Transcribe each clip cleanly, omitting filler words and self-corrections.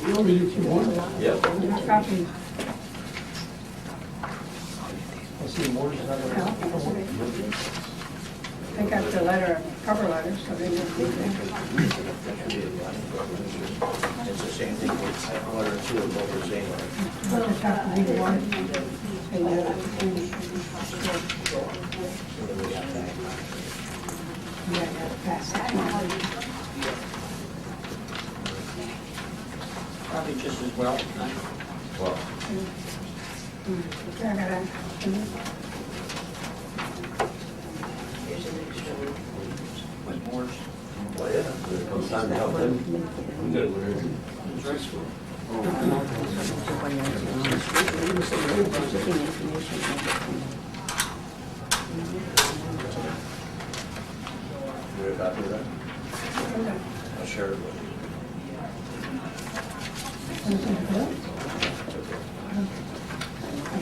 You want me to do one? Yep. Copy. I see more. I got the letter, cover letter, so they didn't think that. It's the same thing, it's one or two of what we're saying. We'll just have to read one. And yeah, I gotta pass that one. Probably just as well. Well. I gotta, With Moore's. Well, yeah, when it comes time to help them. You have a copy of that? I'll share it with you.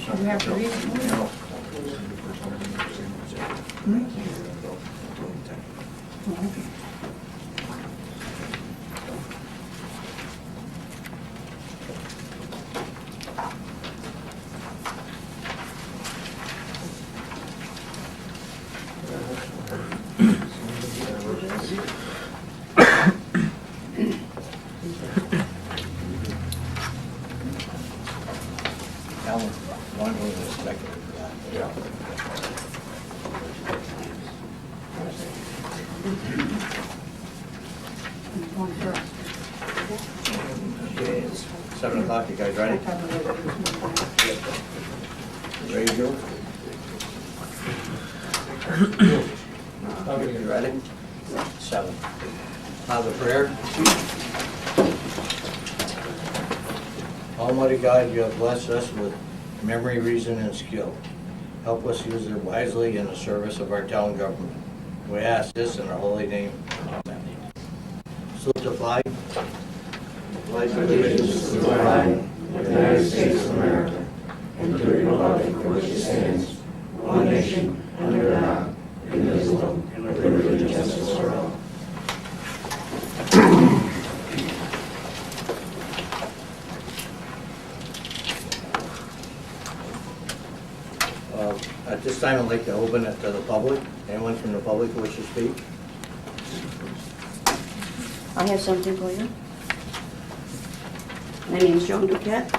should we have to read it? No. Oh, okay. Alan, one was expected for that. Yeah. Going first. Okay, it's 7 o'clock, you guys ready? Ready to go? You ready? 7. Have a prayer. Almighty God, you have blessed us with memory, reason, and skill. Help us use it wisely in the service of our town government. We ask this in our holy name. Amen. Salute the flag. Pledge allegiance to the flag of the United States of America and to the republic for which it stands, one nation, under God, indivisible, with liberty and justice for all. At this time, I'd like to open it to the public. Anyone from the public who wishes to speak? I have something for you. My name is Joan Duquette.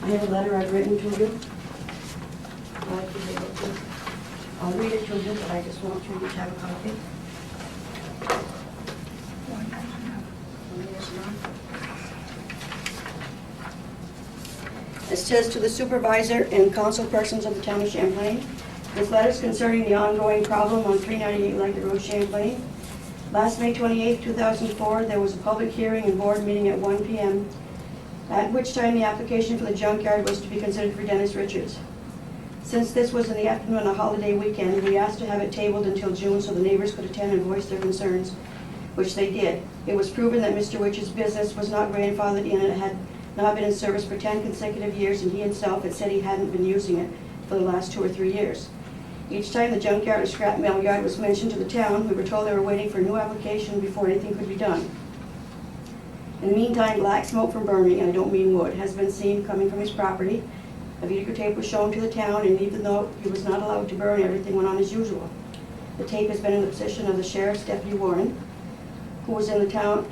I have a letter I've written to you. I'll read it to you, but I just want you to have a copy. It says to the supervisor and council persons of the town of Champlain, this letter is concerning the ongoing problem on 398 Leggett Road, Champlain. Last May 28, 2004, there was a public hearing and board meeting at 1 p.m., at which time the application for the junkyard was to be considered for Dennis Richards. Since this was in the afternoon on a holiday weekend, we asked to have it tabled until June so the neighbors could attend and voice their concerns, which they did. It was proven that Mr. Richards' business was not grandfathered in and it had not been in service for 10 consecutive years, and he himself had said he hadn't been using it for the last 2 or 3 years. Each time the junkyard or scrap metal yard was mentioned to the town, we were told they were waiting for a new application before anything could be done. In the meantime, black smoke from burning, and I don't mean wood, has been seen coming from his property. A videotape was shown to the town, and even though he was not allowed to burn, everything went on as usual. The tape has been in the possession of the sheriff's deputy Warren, who was in the town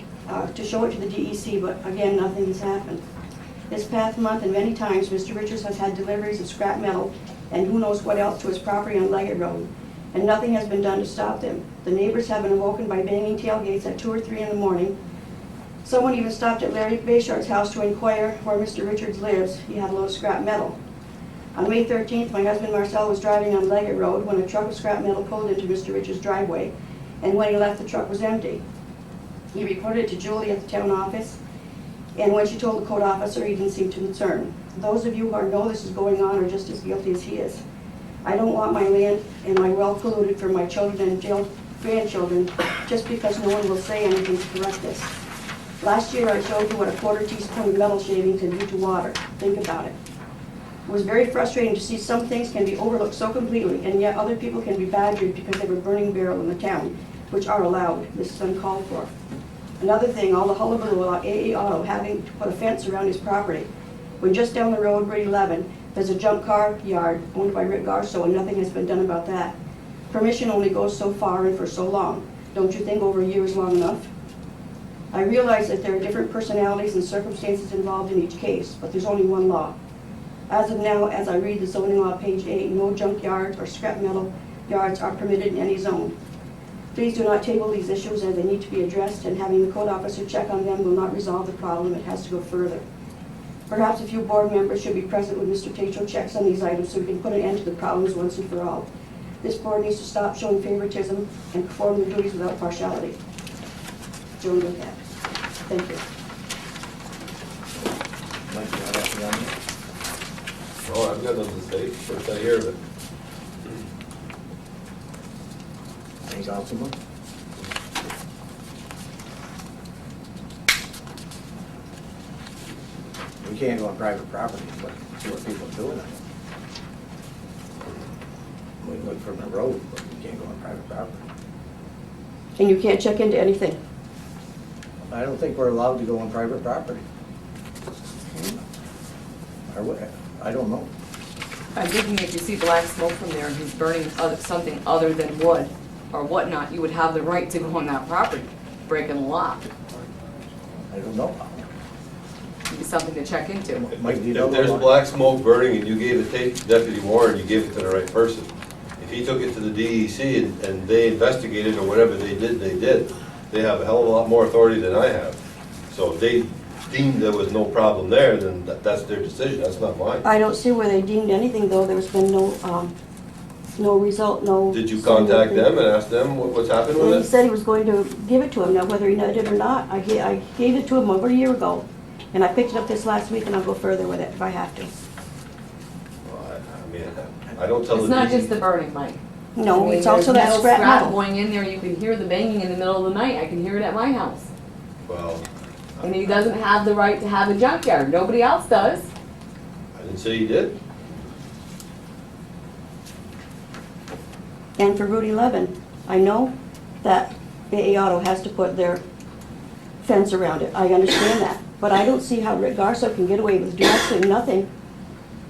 to show it to the DEC, but again, nothing has happened. This past month and many times, Mr. Richards has had deliveries of scrap metal and who knows what else to his property on Leggett Road, and nothing has been done to stop them. The neighbors have been awoken by banging tailgates at 2 or 3 in the morning. Someone even stopped at Larry Bayshard's house to inquire where Mr. Richards lives. He had a load of scrap metal. On May 13th, my husband Marcel was driving on Leggett Road when a truck of scrap metal pulled into Mr. Richards' driveway, and when he left, the truck was empty. He reported it to Julie at the town office, and when she told the code officer, he didn't seem too concerned. Those of you who know this is going on are just as guilty as he is. I don't want my land and my wealth polluted for my children and grandchildren just because no one will say anything to correct this. Last year I showed you what a 1/4 teaspoon of metal shaving can do to water. Think about it. It was very frustrating to see some things can be overlooked so completely, and yet other people can be badgered because they were burning barrel in the town, which are allowed. This is uncalled for. Another thing, all the hullabaloo about AA Auto having to put a fence around his property, when just down the road, Route 11, there's a junk car yard owned by Rick Garso, and nothing has been done about that. Permission only goes so far and for so long. Don't you think over a year is long enough? I realize that there are different personalities and circumstances involved in each case, but there's only one law. As of now, as I read the zoning law, page 8, no junk yards or scrap metal yards are permitted in any zone. Please do not table these issues as they need to be addressed, and having the code officer check on them will not resolve the problem. It has to go further. Perhaps a few board members should be present when Mr. Tatro checks on these items so we can put an end to the problems once and for all. This board needs to stop showing favoritism and perform their duties without partiality. Joan with that. Thank you. Mike, you have anything on that? Oh, I've got nothing to say, first I hear of it. Any councilman? We can't go on private property, but see what people are doing. We can look from the road, but we can't go on private property. And you can't check into anything. I don't think we're allowed to go on private property. Or what? I don't know. I'm thinking if you see black smoke from there and he's burning something other than wood or whatnot, you would have the right to go on that property, breaking the law. I don't know. It'd be something to check into. It might be If another there's one. black smoke burning and you gave it to Deputy Warren, you gave it to the right person. If he took it to the DEC and they investigated or whatever they did, they have a hell of a lot more authority than I have. So if they deemed there was no problem there, then that's their decision, that's not mine. I don't see where they deemed anything, though. There's been no result, no... Did you contact them and ask them what's happened Well, he with it? said he was going to give it to him. Now, whether he did or not, I gave it to him over a year ago. And I picked it up this last week, and I'll go further with it if I have to. Well, I mean, I don't tell the It's not DEC. just the burning, Mike. No, I mean, it's also there's that scrap metal. going in there, you can hear the banging in the middle of the night. I can hear it at my house. Well, And he doesn't have the right to have a junkyard. Nobody else does. I didn't say he did. And for Route 11, I know that AA Auto has to put their fence around it. I understand that. But I don't see how Rick Garso can get away with doing absolutely nothing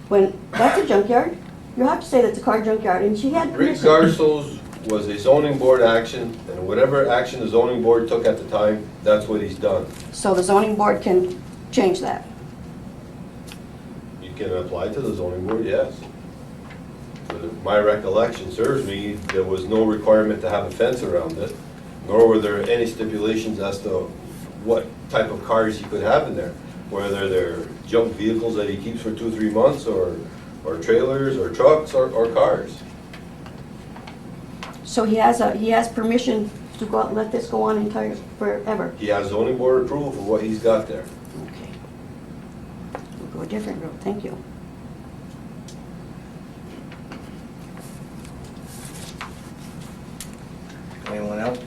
when that's a junkyard. You have to say that's a car junkyard, and she had Rick permission. Garso's was a zoning board action, and whatever action the zoning board took at the time, that's what he's done. So the zoning board can change that. You can apply to the zoning board, yes. But if my recollection serves me, there was no requirement to have a fence around it, nor were there any stipulations as to what type of cars he could have in there, whether they're junk vehicles that he keeps for 2-3 months, or trailers, or trucks, or cars. So he has permission to go out and let this go on forever. He has zoning board approval for what he's got there. Okay. We'll go a different route. Thank you. Anyone else?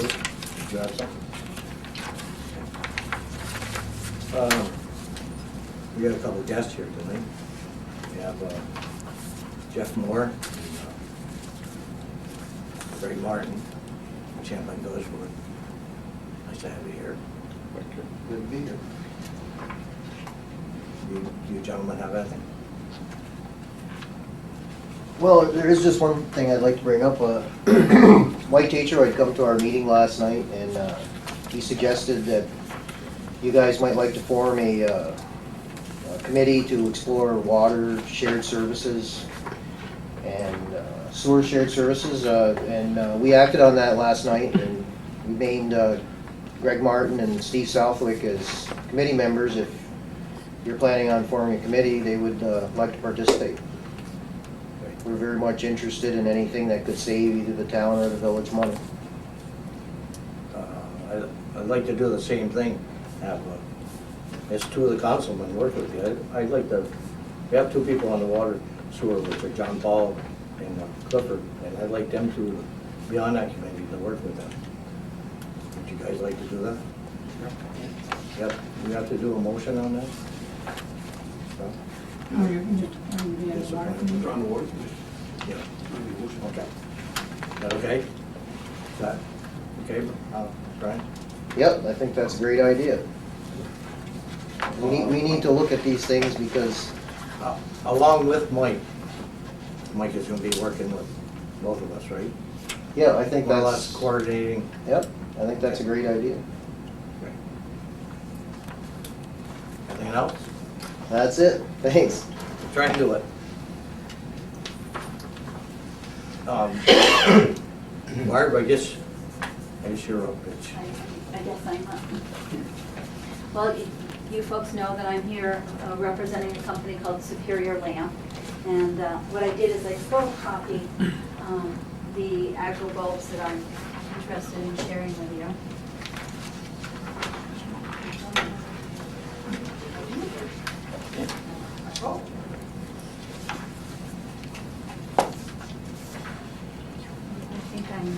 Luke, you have something? We got a couple guests here tonight. We have Jeff Moore, and, Greg Martin, Champlain Village Board. Nice to have you here. Good to be here. You gentlemen have anything? Well, there is just one thing I'd like to bring up. Mike Tatro had come to our meeting last night, and he suggested that you guys might like to form a committee to explore water shared services and sewer shared services, and we acted on that last night, and we named Greg Martin and Steve Southwick as committee members. If you're planning on forming a committee, they would like to participate. We're very much interested in anything that could save either the town or the village money. I'd like to do the same thing. Have it's two of the councilmen work with you. I'd like to. We have two people on the water sewer, which are John Paul and Clifford, and I'd like them to be on that committee to work with them. Would you guys like to do that? Yep. You have to do a motion on that. So, Oh, you're going to be on the water committee? On the water commission. yeah. Okay. that okay? Is that okay, Brian? Yep, I think that's a great idea. We need to look at these things because, Along with Mike. Mike is gonna be working with both of us, right? yeah, I think More or less that's, coordinating. yep, I think that's a great idea. Anything else? That's it, thanks. Try and do it. Barb, I guess you're up, bitch. I guess I'm up. Well, you folks know that I'm here representing a company called Superior Lamp. And what I did is I photocopied the actual bulbs that I'm interested in sharing with you. I think I'm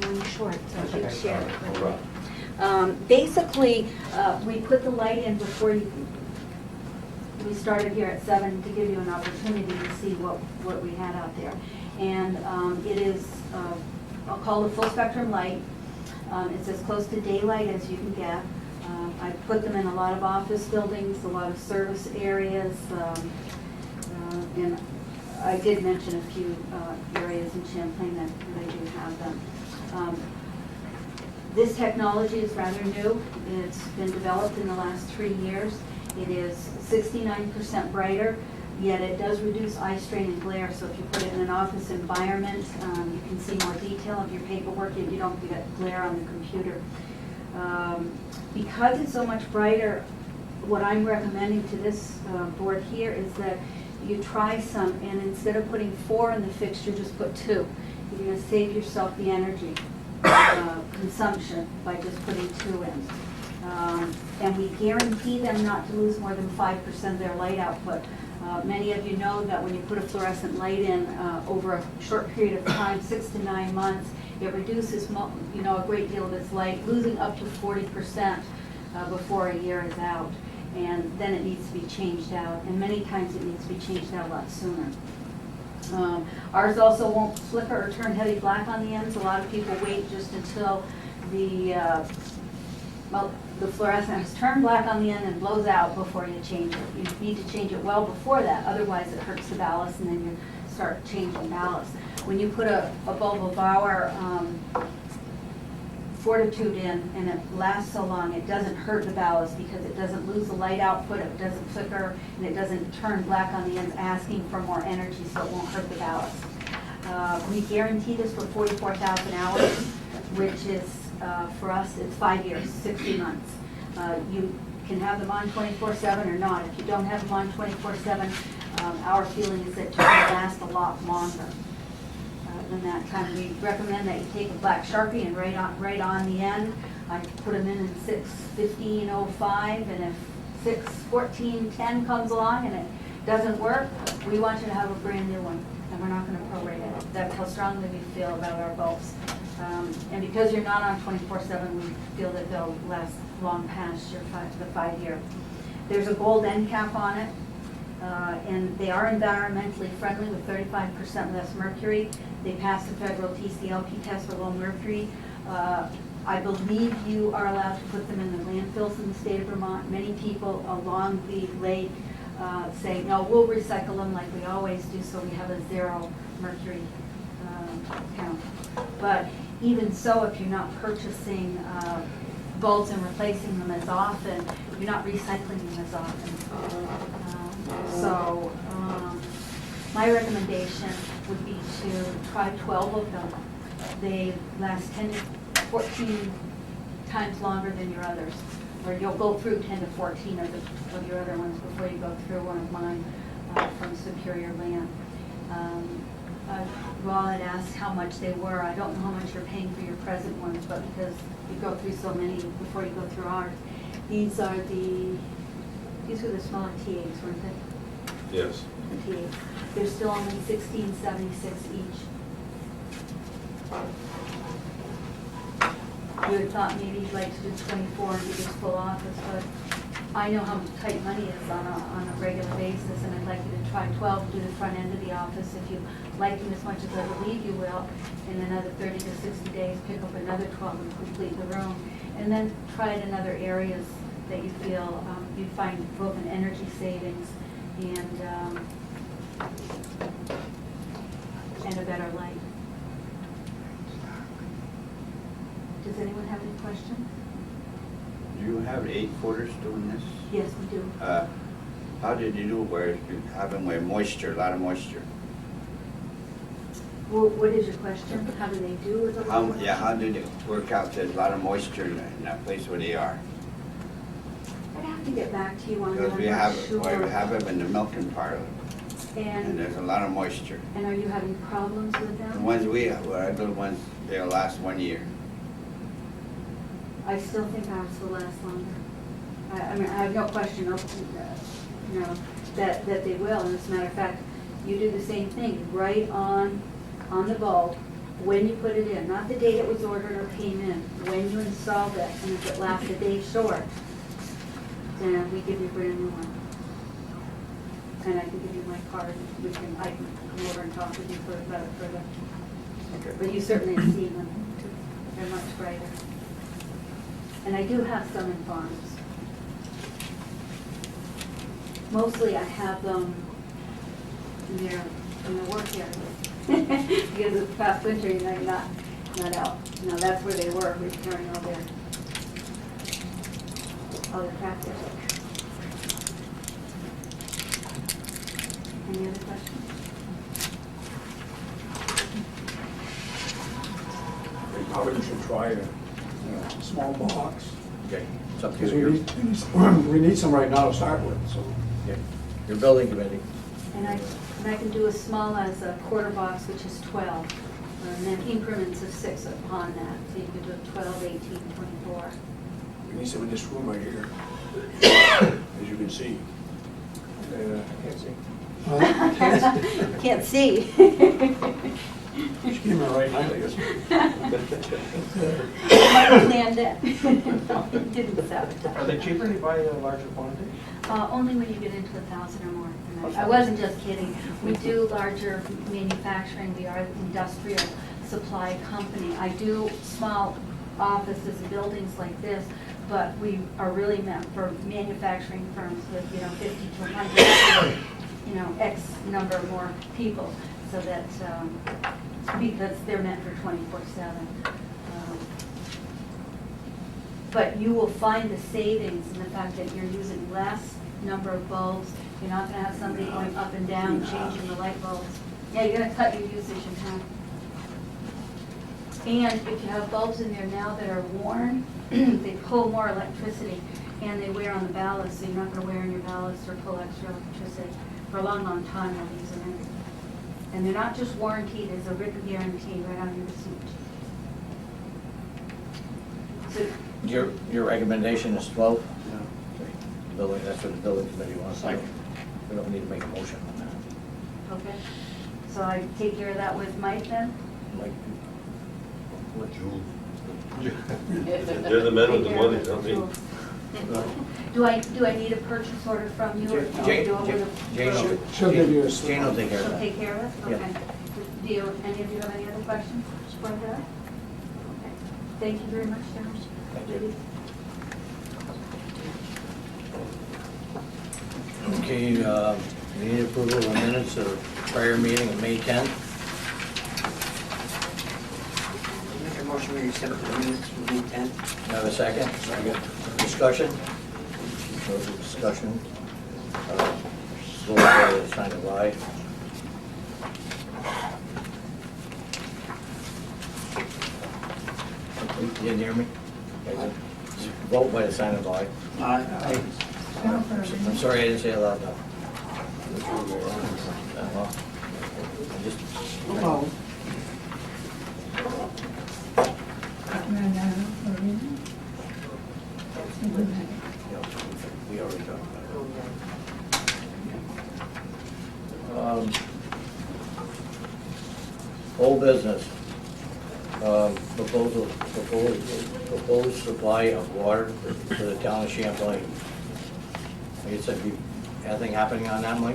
running short, so I should share it with you. Basically, we put the light in before we started here at 7 to give you an opportunity to see what we had out there. And it is, I'll call it full spectrum light. It's as close to daylight as you can get. I put them in a lot of office buildings, a lot of service areas, and I did mention a few areas in Champlain that really do have them. This technology is rather new. It's been developed in the last 3 years. It is 69% brighter, yet it does reduce eye strain and glare. So if you put it in an office environment, you can see more detail of your paperwork and you don't get glare on the computer. Because it's so much brighter, what I'm recommending to this board here is that you try some, and instead of putting 4 in the fixture, just put 2. You're going to save yourself the energy consumption by just putting 2 in. And we guarantee them not to lose more than 5% of their light output. Many of you know that when you put a fluorescent light in over a short period of time, 6 to 9 months, it reduces a great deal of its light, losing up to 40% before a year is out. And then it needs to be changed out, and many times it needs to be changed out a lot sooner. Ours also won't flicker or turn heavy black on the ends. A lot of people wait just until the fluorescent has turned black on the end and blows out before you change it. You need to change it well before that, otherwise it hurts the ballast and then you start changing ballast. When you put a bulb of our Fortitude in and it lasts so long, it doesn't hurt the ballast because it doesn't lose the light output, it doesn't flicker, and it doesn't turn black on the ends asking for more energy, so it won't hurt the ballast. We guarantee this for 44,000 hours, which is, for us, it's 5 years, 60 months. You can have them on 24/7 or not. If you don't have them on 24/7, our feeling is that it will last a lot longer than that time. We recommend that you take a black Sharpie and right on the end. I put them in 6/15/05, and if 6/14/10 comes along and it doesn't work, we want you to have a brand new one, and we're not going to prorate it. That's how strongly we feel about our bulbs. And because you're not on 24/7, we feel that they'll last long past the 5 year. There's a gold end cap on it, and they are environmentally friendly with 35% less mercury. They pass the federal TCLP test for low mercury. I believe you are allowed to put them in the landfills in the state of Vermont. Many people along the lake say, no, we'll recycle them like we always do, so we have a 0 mercury count. But even so, if you're not purchasing bulbs and replacing them as often, you're not recycling them as often. So my recommendation would be to try 12 of them. They last 10 to 14 times longer than your others. Or you'll go through 10 to 14 of your other ones before you go through one of mine from Superior Lamp. Ron had asked how much they were. I don't know how much you're paying for your present ones, but because you go through so many before you go through ours. These were the smaller T8s, weren't they? Yes. The T8s. They're still only $16.76 each. You had thought maybe you'd like to do 24 and do this full office, but I know how tight money is on a regular basis, and I'd like you to try 12, do the front end of the office. If you like them as much as I believe you will, in another 30 to 60 days, pick up another 12 and complete the room. And then try it in other areas that you feel you find both an energy savings and a better light. Does anyone have any questions? Do you have 8-footers doing this? Yes, we do. How did you do where you having where moisture, a lot of moisture? Well, what is your question? How do they do with the How did it work out? There's a lot of moisture in that place where they are. I'd have to get back to you on that. Because we I'm have, not sure. we have them in the milking parlor, and And, there's a lot of moisture. and are you having problems with The them? ones we have, our little ones, they'll last 1 year. I still think ours will last longer. I mean, I have no question, you know, that they will. And as a matter of fact, you do the same thing, right on the bulb, when you put it in, not the date it was ordered or came in, when you installed it, and if it lasts a day short, then we give you a brand new one. And I can give you my card, I can come over and talk with you about it further. But you certainly have seen them, they're much brighter. And I do have some in farms. Mostly I have them in their work areas. Because it's past winter, you know, you're not out. No, that's where they were, repairing all their tractors. Any other questions? We probably should try a small box, Okay, it's up to because you. we need some right now to start with, so. Yeah. Your building committee. And I can do as small as a quarter box, which is 12, and then increments of 6 upon that. So you could do 12, 18, 24. We need some in this room right here, as you can see. I can't see. Can't see. She came in right night, I guess. Planned it. Didn't sabotage. Are they cheaper if you buy a larger quantity? Only when you get into 1,000 or more. And I wasn't just kidding. We do larger manufacturing. We are an industrial supply company. I do small offices and buildings like this, but we are really meant for manufacturing firms with, 50 to 100, X number more people, so that, because they're meant for 24/7. But you will find the savings in the fact that you're using less number of bulbs. You're not gonna have somebody going up and down, changing the light bulbs. Yeah, you're gonna cut your usage in half. And if you have bulbs in there now that are worn, they pull more electricity, and they wear on the ballast, so you're not gonna wear on your ballast or pull extra electricity. For a long, long time, we'll use them in. And they're not just warranted, there's a written guarantee right on your receipt. So Your recommendation is 12? No. Building, that's what the building committee wants. We don't need to make a motion on that. okay, so I take care of that with Mike then? Like, They're the men with the money, not me. Do I need a purchase order from you? Or can I do it with a- Jane will- She'll give you a Jane will take care of She'll that. take care of it? Yeah. Okay. Do you, any of you have any other questions for her? Okay. Thank you very much, Sharon. Thank you. Okay, we need approval of the minutes of prior meeting of May 10th. Make a motion to accept the minutes from May 10th. Have a second? Discussion? No discussion. Vote by sign of aye. You didn't hear me? Vote by the sign of aye. Aye. I'm sorry, I didn't say it loud enough. I just- Oh, We already talked about it. Old business. Proposed supply of water for the town of Champlain. Like you said, anything happening on that, Mike?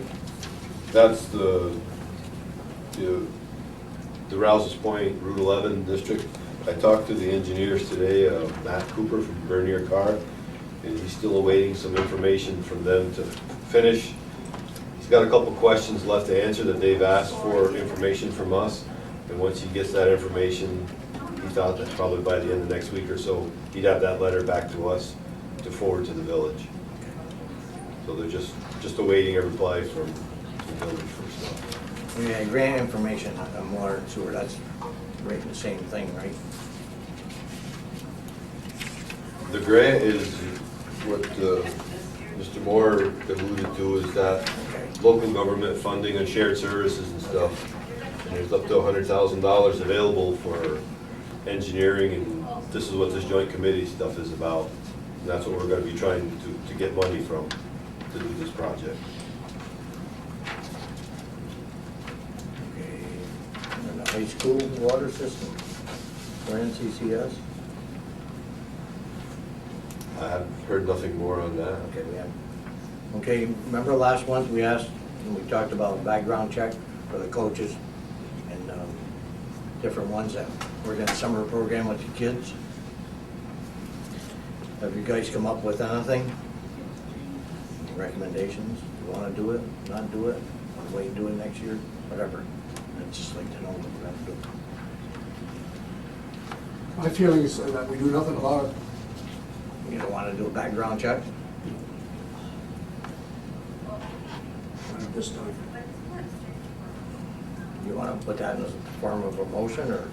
That's the Rouse's Point Route 11 district. I talked to the engineers today, Matt Cooper from Bernier Carr, and he's still awaiting some information from them to finish. He's got a couple questions left to answer that they've asked for information from us, and once he gets that information, he thought that probably by the end of next week or so, he'd have that letter back to us to forward to the village. So they're just awaiting a reply from the village for stuff. We had grant information on water and sewer, that's right, the same thing, right? The grant is what Mr. Moore alluded to, is that local government funding on shared services and stuff. And there's up to $100,000 available for engineering, and this is what this joint committee stuff is about. And that's what we're gonna be trying to get money from to do this project. Okay, and the high school water system for NCCS? I have heard nothing more on that. Okay, we have, okay, remember last month we asked, and we talked about background check for the coaches and different ones that were in the summer program with the kids? Have you guys come up with anything? Any recommendations? You wanna do it, not do it, wanna wait and do it next year, whatever? I'd just like to know what we're gonna do. My feeling is that we do nothing about it. You don't wanna do a background check? Not at this time. You wanna put that in the form of a motion, or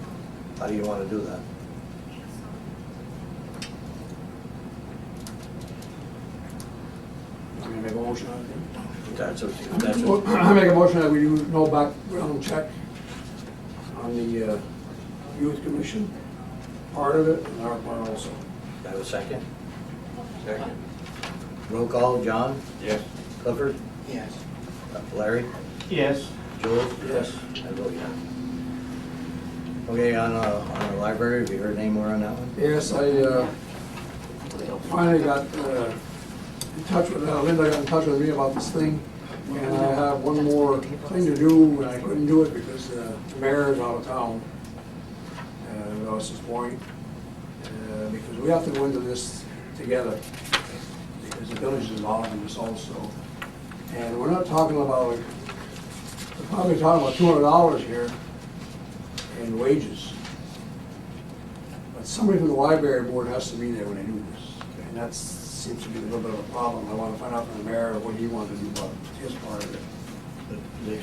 how do you wanna do that? I'm gonna make a motion on it. That's what, I make a motion that we do no background check on the youth commission, part of it, and our part also. have a second? Second. Roll call, John? Yes. Clifford? Yes. Larry? Yes. Jules? Yes. I vote yes. Okay, on the library, have you heard any more on that one? Yes, I finally got in touch with, Linda got in touch with me about this thing, and I have one more thing to do, and I couldn't do it because the mayor is out of town, Rouse's Point, because we have to go into this together, because the village is involved in this also. And we're not talking about, we're probably talking about $200 here in wages. But somebody from the library board has to be there when they do this. And that seems to be a little bit of a problem. I want to find out from the mayor what he wants to do about his part of it.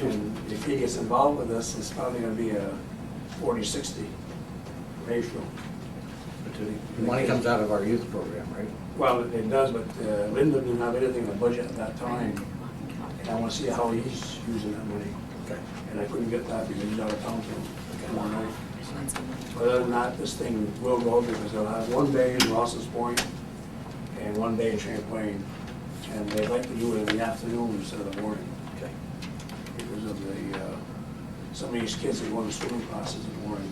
And if he gets involved with this, it's probably going to be a 40-60 ratio. The money comes out of our youth program, right? Well, it does, but Linda didn't have anything in the budget at that time. And I want to see how he's using that money. Okay. And I couldn't get that because he's out of town till tomorrow night. But other than that, this thing will go because they'll have one day in Ross's Point and one day in Champlain. And they like to do it in the afternoon instead of the morning. Okay. Because of the, some of these kids, they go to swimming classes in the morning.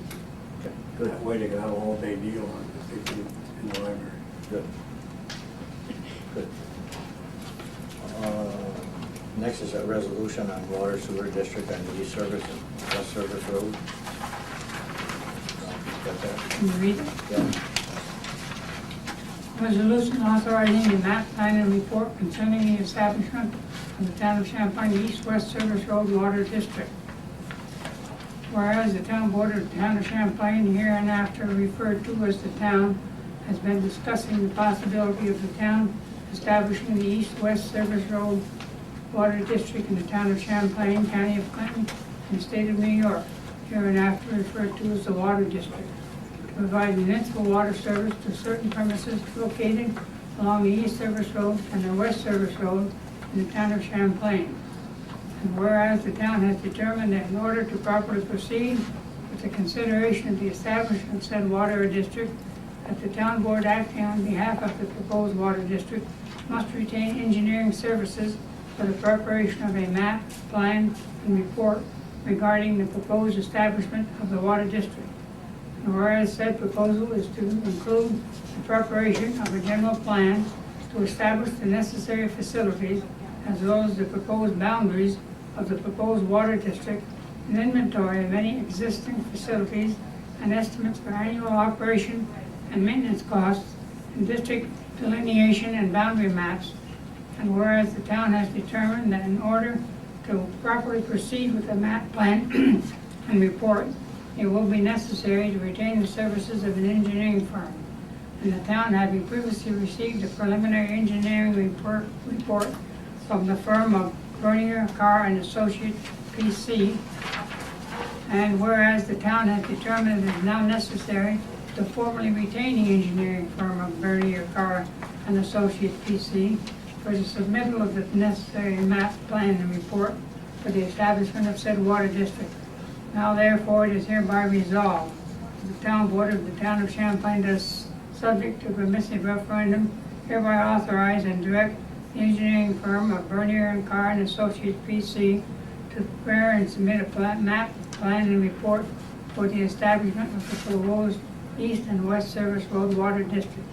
Okay, good. That way they can have a whole day deal if they do it in the library. Good. Good. Next is a resolution on water sewer district on the east service and west service road. Got that? Can you read it? Yeah. Resolution authorizing the map plan and report concerning the establishment of the town of Champlain East-West Service Road Water District. Whereas the town board of the town of Champlain, hereinafter referred to as the town, has been discussing the possibility of the town establishing the East-West Service Road Water District in the town of Champlain, county of Clinton, and state of New York, hereinafter referred to as the Water District, to provide municipal water service to certain premises located along the East Service Road and the West Service Road in the town of Champlain. And whereas the town has determined that in order to properly proceed with the consideration of the establishment of said water district, that the town board acting on behalf of the proposed water district must retain engineering services for the preparation of a map, plan, and report regarding the proposed establishment of the water district. And whereas said proposal is to include the preparation of a general plan to establish the necessary facilities as well as the proposed boundaries of the proposed water district, an inventory of any existing facilities, and estimates for annual operation and maintenance costs, and district delineation and boundary maps. And whereas the town has determined that in order to properly proceed with the map plan and report, it will be necessary to retain the services of an engineering firm. And the town, having previously received a preliminary engineering report from the firm of Bernier, Carr and Associates, P.C., and whereas the town has determined it is now necessary to formally retain the engineering firm of Bernier, Carr and Associates, P.C., for the submittal of the necessary map plan and report for the establishment of said water district. Now therefore it is hereby resolved, the town board of the town of Champlain does, subject to permissive referendum, hereby authorize and direct the engineering firm of Bernier and Carr and Associates, P.C. to prepare and submit a map, plan, and report for the establishment of the proposed East and West Service Road Water District.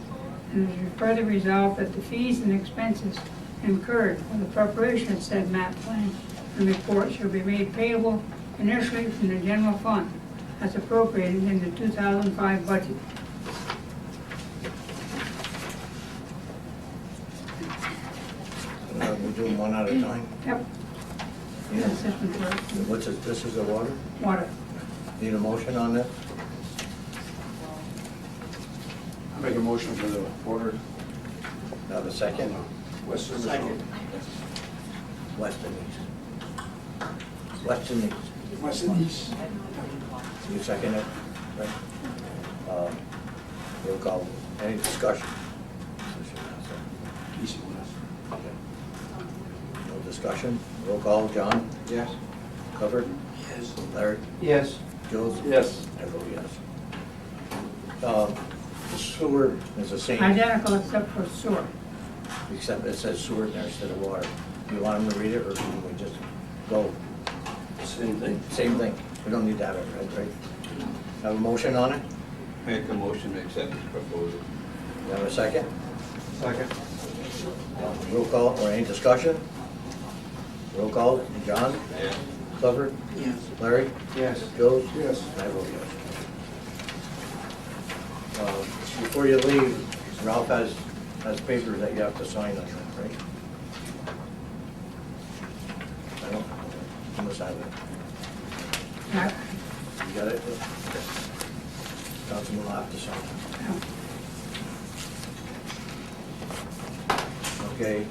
And it is further resolved that the fees and expenses incurred for the preparation of said map, plan, and report shall be made payable initially from the general fund as appropriated in the 2005 budget. We're doing one at a time. Yep. Yeah. That's it for What's it, this is the water? water. Need a motion on this? I make a motion for the water. Have a second? West Service Road. Second. West and east. West and east. West and east. You second it? Right. Roll call. Any discussion? East and west. No discussion? Roll call. John? Yes. Covered? Yes. Larry? Yes. Jules? Yes. I vote yes. The sewer is the same, Identical except for sewer. except it says sewer there instead of water. Do you want him to read it, or can we just go? Same thing. Same thing. We don't need to have it, right? Have a motion on it? Make a motion to accept this proposal. You have a second? Second. Roll call, or any discussion? Roll call. John? Yes. Clifford? Yes. Larry? Yes. Joe? Yes. I vote yes. Before you leave, Ralph has papers that you have to sign on that, right? I don't, you must have it. Yeah. You got it? Councilman will have to sign it. Okay.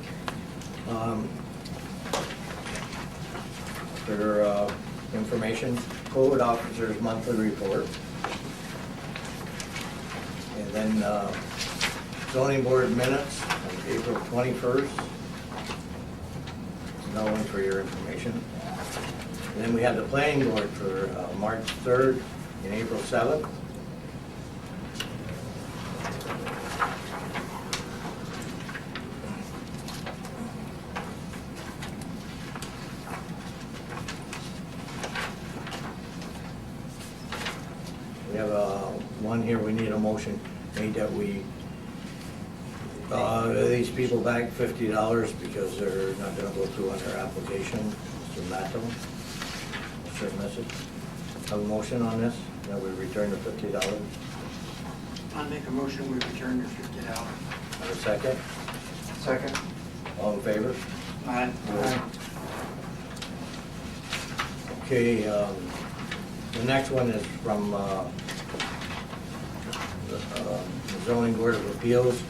For information, code officer's monthly report. And then zoning board minutes on April 21st. Another one for your information. And then we had the planning board for March 3rd and April 7th. We have one here, we need a motion made that we, these people back $50 because they're not gonna go through on their application. Mr. Matto, what's your message? Have a motion on this, that we return the $50? I'll make a motion, we return your $50. Have a second? Second. All in favor? Aye. Okay, the next one is from the zoning board of appeals.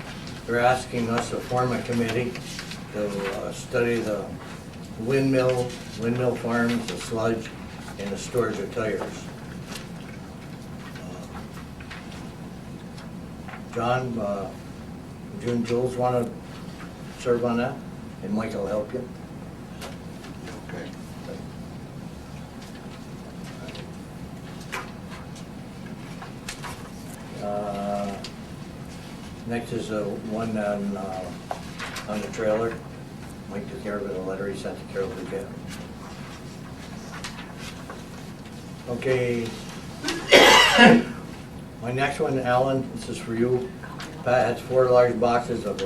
They're asking us to form a committee to study the windmill farms, the sludge, and the storage of tires. John, June Jules want to serve on that? And Mike will help you? Okay. Next is one on the trailer. Mike took care of it, a letter he sent to Carol Duquette. Okay. My next one, Alan, this is for you. Pat has 4 large boxes of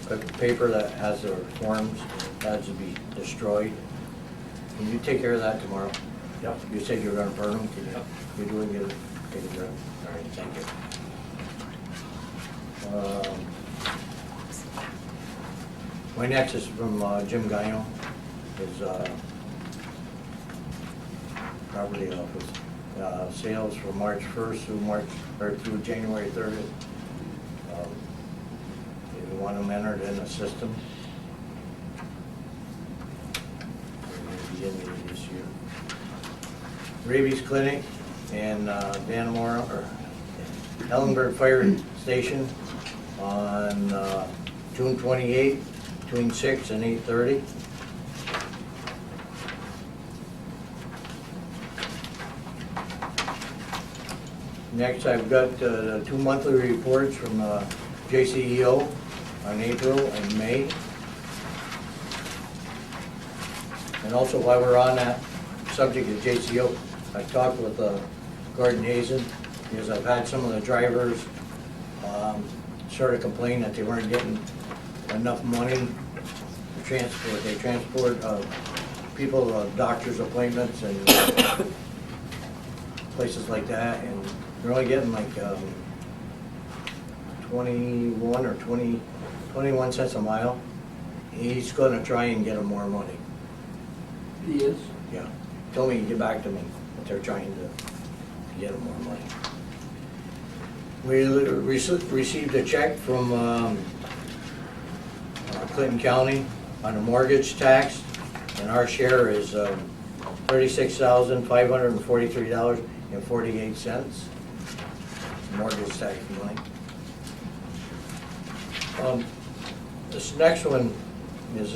the paper that has the forms has to be destroyed. Can you take care of that tomorrow? Yep. You said you were gonna burn them, can you, Yep. you do it, get it taken care of? All right, thank you. My next is from Jim Gaino, his property office. Sales from March 1st through January 30th. If you want them entered in the system. Beginning of this year. Rabies clinic in Dannemora, or Ellenberg Fire Station on June 28th, between 6 and 8:30. Next, I've got 2 monthly reports from JCEO on April and May. And also, while we're on that subject of JCEO, I talked with Gordon Hazen, because I've had some of the drivers sort of complain that they weren't getting enough money to transport. They transport people, doctor's appointments and places like that, and they're only getting like 21 or 21 cents a mile. He's gonna try and get them more money. He is. Yeah, told me to get back to me, but they're trying to get them more money. We received a check from Clinton County on a mortgage tax, and our share is $36,543.48. Mortgage tax money. This next one is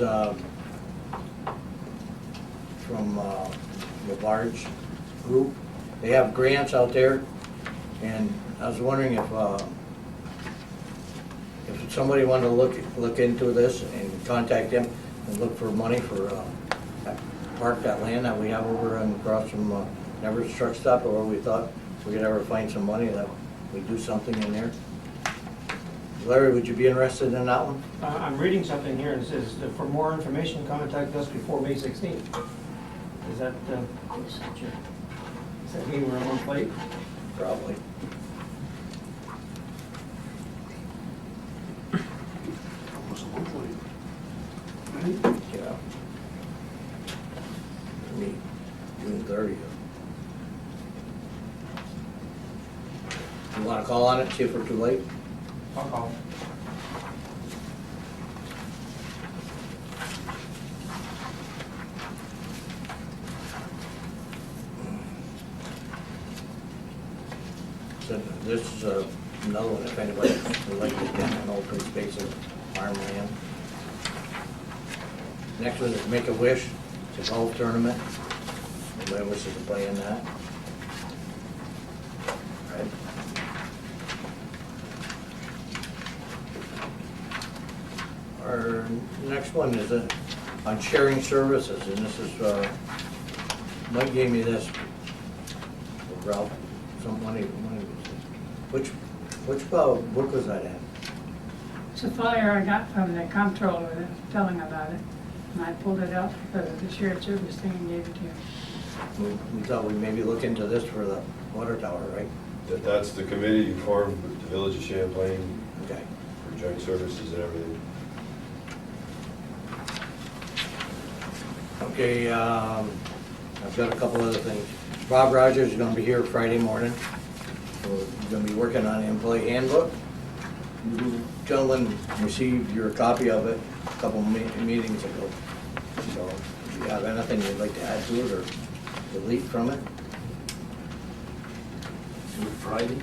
from the large group. They have grants out there, and I was wondering if somebody wanted to look into this and contact them and look for money for that land that we have over and across from Never's Truck Stop, or we thought we could ever find some money that we do something in there. Larry, would you be interested in that one? I'm reading something here, and it says, for more information, contact us before May 16th. Is that, does that mean we're a month late? Probably. Almost a month late. Yeah. Me, June 30th. You wanna call on it, see if we're too late? I'll call. So this is another one, if anybody would like to get an open space of farmland. Next one is Make a Wish, it's a golf tournament. Anybody wishes to play in that? Right. Our next one is on sharing services, and this is, Mike gave me this, Ralph, some money, which book was that in? It's a flyer I got from the comptroller telling about it, and I pulled it out for the shared service thing and gave it to you. We thought we'd maybe look into this for the water tower, right? That's the committee you formed with the Village of Champlain Okay. for joint services and everything. Okay, I've got a couple other things. Bob Rogers is gonna be here Friday morning. We're gonna be working on an employee handbook. You gentlemen received your copy of it a couple meetings ago. So, if you have anything you'd like to add to it or delete from it? Friday?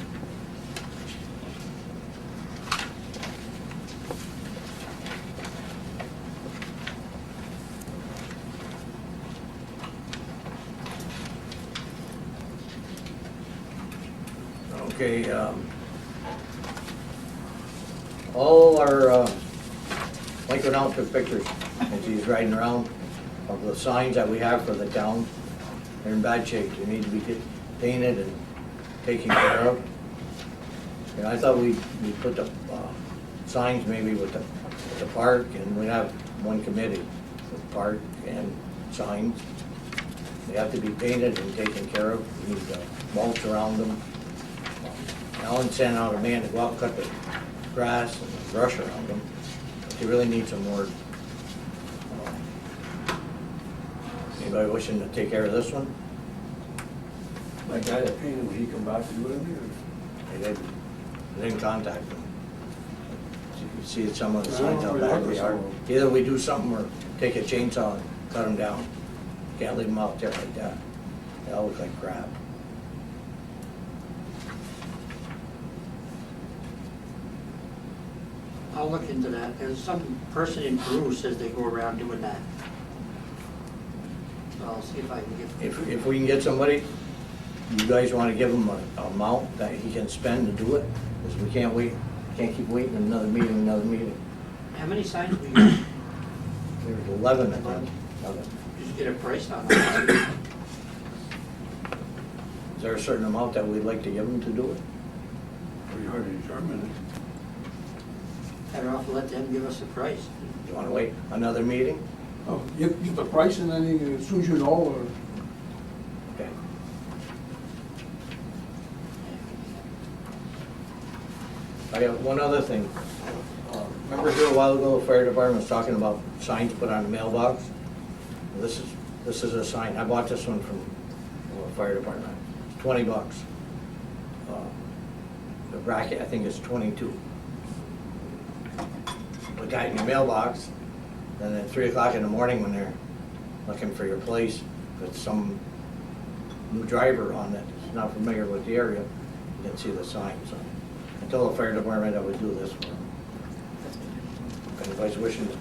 Okay, all our, Mike went out and took pictures as he's riding around of the signs that we have for the town. They're in bad shape, they need to be painted and taken care of. And I thought we put the signs maybe with the park, and we have one committee with park and signs. They have to be painted and taken care of. We need mulch around them. Alan sent out a man to go out and cut the grass and brush around them. But they really need some more. Anybody wishing to take care of this one? That guy that painted, when he come back to do it, They didn't contact them. So you can see it's some of the signs out back of the yard. Either we do something or take a chainsaw and cut them down. Can't leave them out there like that. They all look like crap. I'll look into that. There's some person in Peru says they go around doing that. So I'll see if I can get. If we can get somebody, you guys want to give him an amount that he can spend to do it? Because we can't wait, can't keep waiting another meeting. How many signs do you use? There's 11 of them. Just get a price on it. Is there a certain amount that we'd like to give him to do it? pretty hard to determine Better off let them give us a price. You want to wait another meeting? it. Oh, get the price and then as soon as you know, or Okay. I got one other thing. Remember here a while ago, the fire department was talking about signs put on the mailbox? This is a sign. I bought this one from the fire department. It's $20. The bracket, I think, is 22. Put that in your mailbox, and at 3 o'clock in the morning when they're looking for your place, if it's some new driver on it, that's not familiar with the area, you can see the sign. So I told the fire department I would do this for them. If anybody's wishing to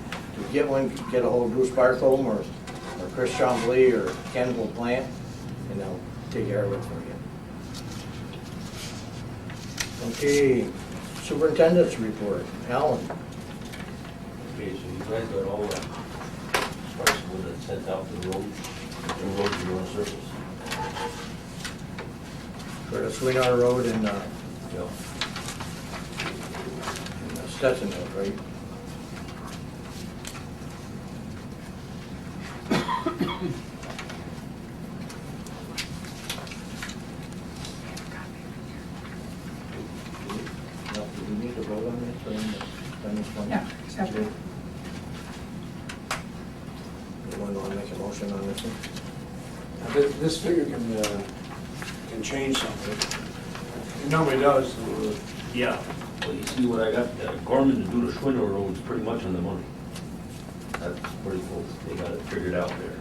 get one, get a hold of Bruce Bartholomew or Chris Champlain or Ken will plant, and they'll take care of it for you. Okay, superintendent's report. Alan? Okay, so you guys got all the parts of what it sent out to the roads are going to surface. For the Swinar Road and Yeah. Stetson Road, right? No, do we need to vote on this or on this one? Yeah, accept it. Anyone want to make a motion on this one? this figure can change something. It normally does. Yeah. Well, you see what I got, Gorman to do the Schwinner Road is pretty much on the money. That's pretty close, they got it figured out there.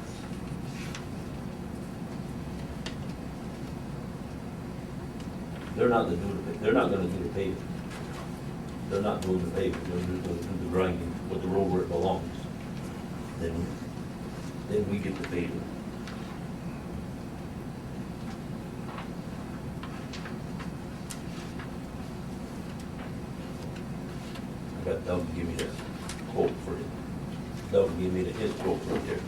They're not gonna do the paving. They're not doing the paving, they're just gonna do the grinding with the road where it belongs. Then we get the paving. I got Doug to give me the quote for it. Doug gave me his quote right there.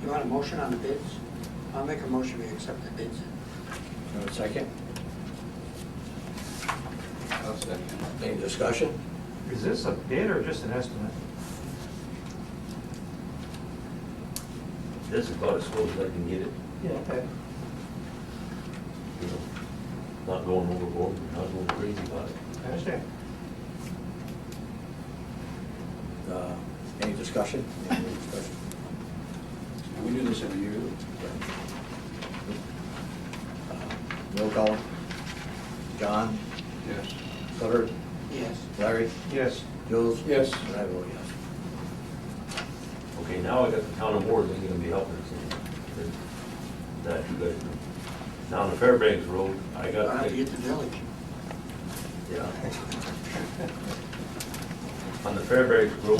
You want a motion on the bids? I'll make a motion we accept the bids. Have a second? I'll second. Any discussion? Is this a bid or just an estimate? This is about as close as I can get it, Yeah, okay. you know, not going overboard, not going crazy about it. I understand. Any discussion? Any discussion? We do this every year. Roll call. John? Yes. Clifford? Yes. Larry? Yes. Jules? Yes. And I vote yes. Okay, now I got the town of Moore's ain't gonna be helping us anymore. That you guys know. Now on the Fairbanks Road, I got. I have to get the village. Yeah. On the Fairbanks Road,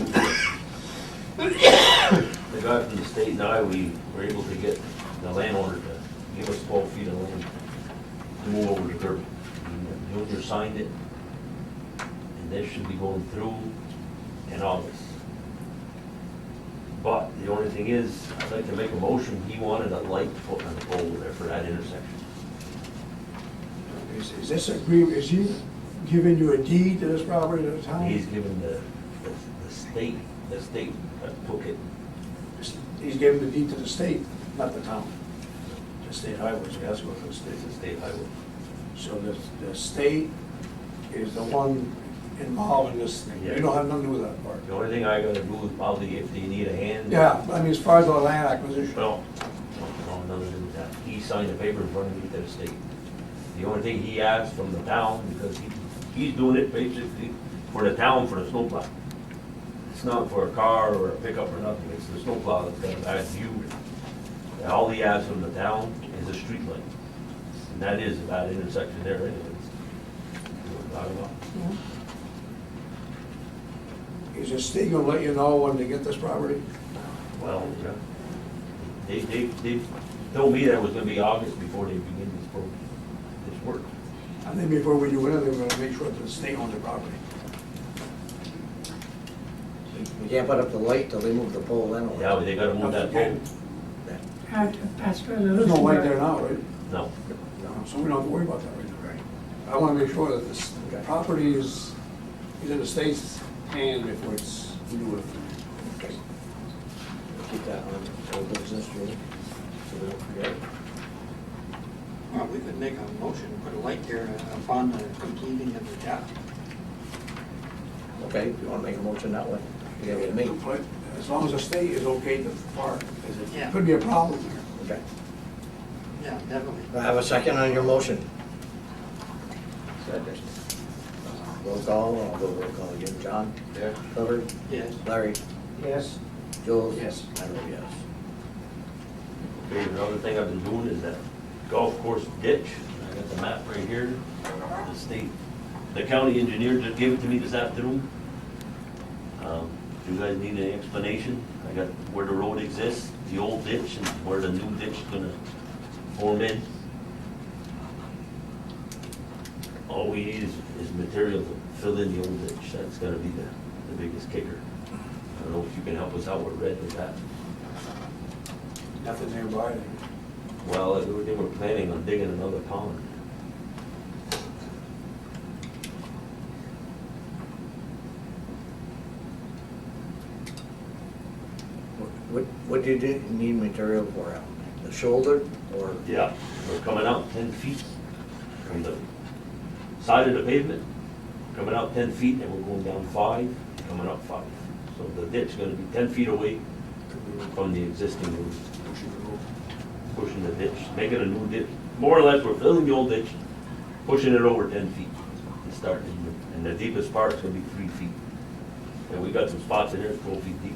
the guy from the state and I, we were able to get the landowner to give us 12 feet of land to move over the curb. The owner signed it, and this should be going through in August. But the only thing is, I'd like to make a motion, he wanted a light put on the pole there for that intersection. Is this agreement, is he giving you a deed to this property to the town? He's given the state took it. He's giving the deed to the state, not the town. The state highways, he has to go to the state. It's a state highway. So the state is the one involved in this thing. You don't have nothing to do with that part. The only thing I gotta do is probably if they need a hand. Yeah, I mean, as far as the land acquisition. No, nothing to do with that. He signed the paper in front of me to the state. The only thing he asked from the town, because he's doing it basically for the town, for the snowplow. It's not for a car or a pickup or nothing, it's the snowplow that's got a bad view. And all he asks from the town is a street light. And that is a bad intersection there anyways. You know what I'm talking about? Is the state gonna let you know when they get this property? Well, yeah. They told me that it was gonna be August before they begin this work. I think before we do anything, we're gonna make sure that the state owns the property. We can't put up the light till they move the pole anyway. Yeah, but they gotta move that pole. Have to pass resolution. There's no light there now, right? No. So we don't have to worry about that right now. Right. I wanna make sure that this property is in the state's hand before it's new. Okay. Keep that on old business, Julie, so we don't forget. Well, we could make a motion, put a light there upon the completing of the job. Okay, if you wanna make a motion that way, you gotta get me. But as long as the state is okay to park, 'cause Yeah. it could be a problem there. Okay. Yeah, definitely. Do I have a second on your motion? Second. Roll call, I'll go roll call again. John? Yeah. Clifford? Yes. Larry? Yes. Jules? Yes. I vote yes. Okay, another thing I've been doing is that golf course ditch. I got the map right here. The state, the county engineer just gave it to me this afternoon. Do you guys need any explanation? I got where the road exists, the old ditch, and where the new ditch is gonna form in. All we need is material to fill in the old ditch. That's gonna be the biggest kicker. I don't know if you can help us out with Red with that. Nothing nearby. Well, they were planning on digging another pond. What do you need material for, Al? The shoulder or? Yeah, we're coming out 10 feet from the side of the pavement, coming out 10 feet, and we're going down 5, coming up 5. So the ditch is gonna be 10 feet away from the existing road. Pushing the ditch, making a new ditch. More or less, we're filling the old ditch, pushing it over 10 feet and starting, and the deepest part is gonna be 3 feet. And we got some spots in there 12 feet deep.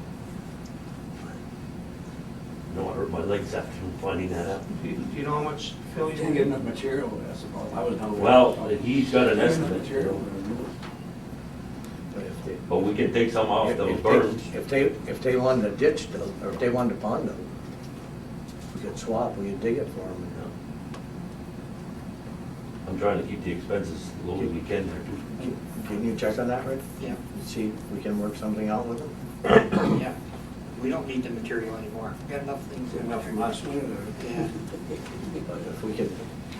No, I hurt my legs after finding that out. Do you know how much fill You you didn't get enough material, that's the problem. I was down there. Well, he's got an Enough estimate, material. But if they- but we can take some off those If berms. if they wanted the ditch done, or if they wanted the pond done, we could swap, we could dig it for them. I'm trying to keep the expenses as low as we can there too. Can you check on that, Rick? Yeah, See if we can work something out with them? yeah. We don't need the material anymore. We got enough things. Enough from last winter. Yeah. But if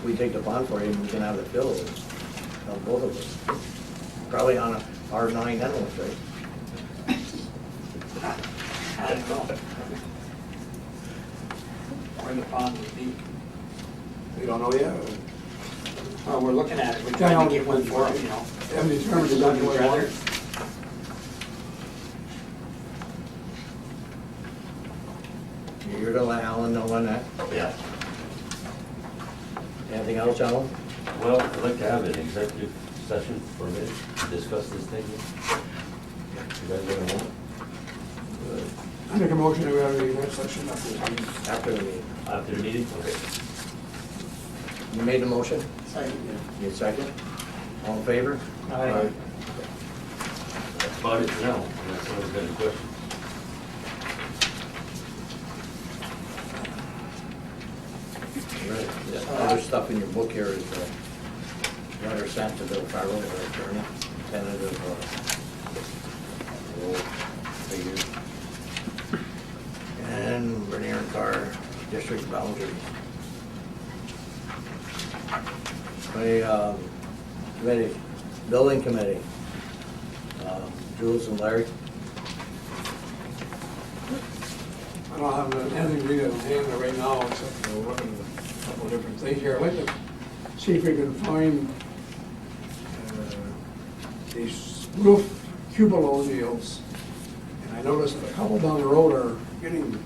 we take the bond for him, we can have it filled, help both of us. Probably on a R9 anyways, right? I don't know. Where the pond would be. We don't know yet. Well, we're looking at it. We're trying to get one for it, you know. Haven't determined exactly what we want. You're gonna let Alan know on that? Yeah. Anything else, Alan? Well, I'd like to have an executive session for a minute to discuss this thing. You guys gonna want? I make a motion that we have a work session after this meeting. After the meeting. After the meeting? Okay. You made the motion? Second. You second? All in favor? Aye. That's about it for now, unless someone's got any questions. Right. The other stuff in your book here is letter sent to Bill Farrell, our attorney, tentative, rule figures. And Bernier and Carr, district boundaries. The, committee, building committee, Jules and Larry. I don't have anything read in hand right now, except for looking at a couple of different things here. I'd like to see if we can find these roof cupola deals. And I noticed that a couple down the road are getting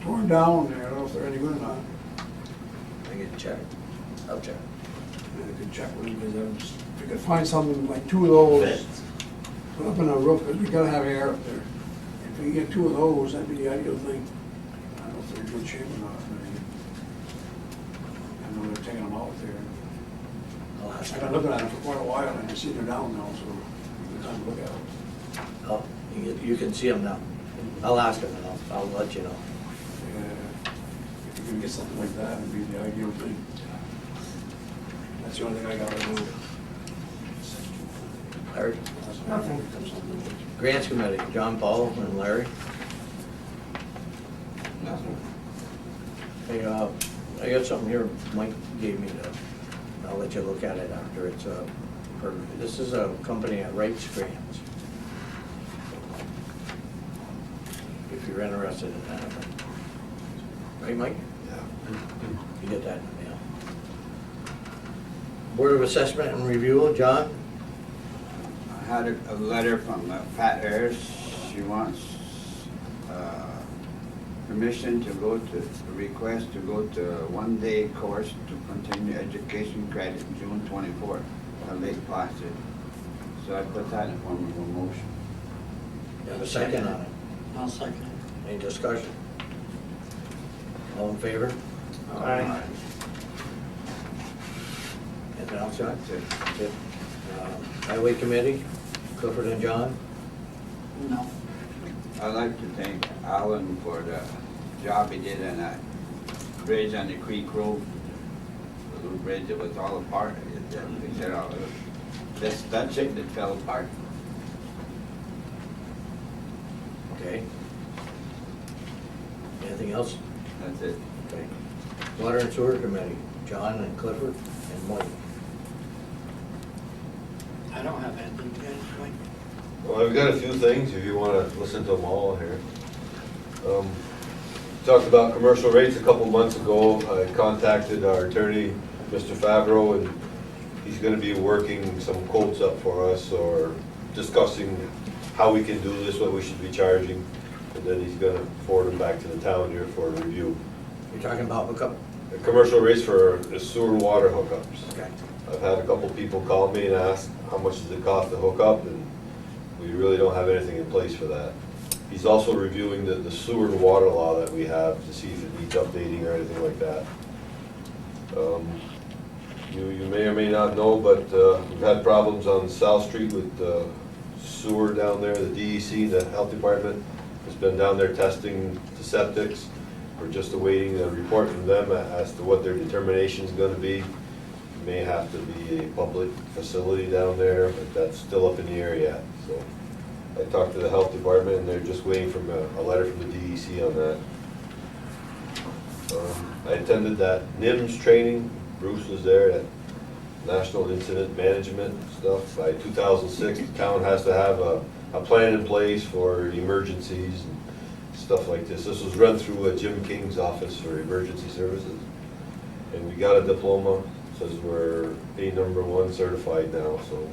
torn down there. I don't know if they're any good or not. I can check. I'll check. I could check with you, because if we could find something like two of those, put up in a roof, because we gotta have air up there. If we can get two of those, that'd be the ideal thing. I don't know if they're in good shape or not. I know they're taking them out there. I'll ask I've been looking at them for quite a while, and I see they're down now, so it's time to look at them. Oh, you can see them now. I'll ask him and I'll let you know. Yeah, if you can get something like that, it'd be the ideal thing. That's the only thing I gotta do. Larry? Nothing. Grants committee, John Paul and Larry. Nothing. Hey, I got something here Mike gave me to, I'll let you look at it after it's, this is a company that writes grants. If you're interested in that. Right, Mike? Yeah. You get that in the mail. Board of Assessment and Review, John? I had a letter from Pat Ayers. She wants permission to go to, a request to go to a one-day course to continue education credit June 24th at Lake Placid. So I put that in form of a motion. You have a second on it? I'll second Any discussion? All in favor? Aye. Anything else, John? That's it. That's it. Highway Committee, Clifford and John? it. No. I'd like to thank Alan for the job he did on that bridge on the Creek Road. The little bridge that was all apart. He said, oh, that's it that fell apart. Okay. Anything else? That's it. Okay. Water and Sewer Committee, John and Clifford and Mike. I don't have anything to add, Mike. Well, I've got a few things, if you want to listen to them all here. Talked about commercial rates a couple months ago. I contacted our attorney, Mr. Favreau, and he's going to be working some quotes up for us or discussing how we can do this, what we should be charging, and then he's going to forward them back to the town here for a review. You're talking about hookup? The commercial rates for the sewer and water hookups. Okay. I've had a couple people call me and ask, how much does it cost to hook up, and we really don't have anything in place for that. He's also reviewing the sewer and water law that we have to see if it needs updating or anything like that. You may or may not know, but we've had problems on South Street with sewer down there. The DEC, the health department, has been down there testing the septics. We're just awaiting a report from them as to what their determination is going to be. It may have to be a public facility down there, but that's still up in the air yet. So I talked to the health department, and they're just waiting for a letter from the DEC on that. I attended that NIMS training. Bruce was there, that National Incident Management stuff. By 2006, the town has to have a plan in place for emergencies and stuff like this. This was run through Jim King's office for emergency services. And we got a diploma, says we're A1 certified now, so.